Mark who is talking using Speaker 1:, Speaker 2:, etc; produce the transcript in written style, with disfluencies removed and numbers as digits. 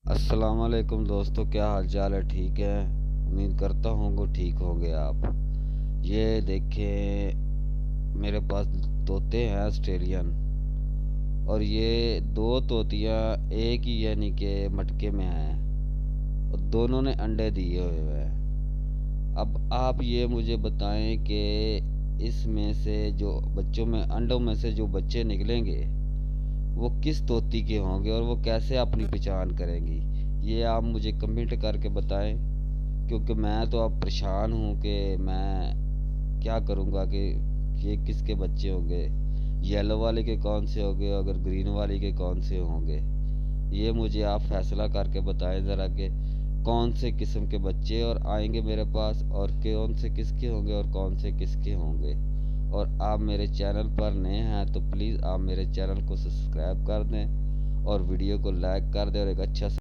Speaker 1: अस्सलाम वालेकुम दोस्तों, क्या हाल चाल है? ठीक है। उम्मीद करता हूँ वो ठीक होंगे आप। ये देखें, मेरे पास तोते हैं ऑस्ट्रेलियन। और ये दो तोतियाँ एक ही यानी के मटके में हैं, और दोनों ने अंडे दिए हुए हैं। अब आप ये मुझे बताएं कि इसमें से जो बच्चों में अंडों में से जो बच्चे निकलेंगे वो किस तोती के होंगे और वो कैसे अपनी पहचान करेंगी। ये आप मुझे कमेंट करके बताएं, क्योंकि मैं तो अब परेशान हूँ कि मैं क्या करूँगा कि ये किसके बच्चे होंगे, येलो वाले के कौन से होंगे, अगर ग्रीन वाले के कौन से होंगे। ये मुझे आप फैसला करके बताएं ज़रा कि कौन से किस्म के बच्चे और आएंगे मेरे पास, और कौन से किसके होंगे और कौन से किसके होंगे। और आप मेरे चैनल पर नए हैं तो प्लीज़ आप मेरे चैनल को सब्सक्राइब कर दें और वीडियो को लाइक कर दें और एक अच्छा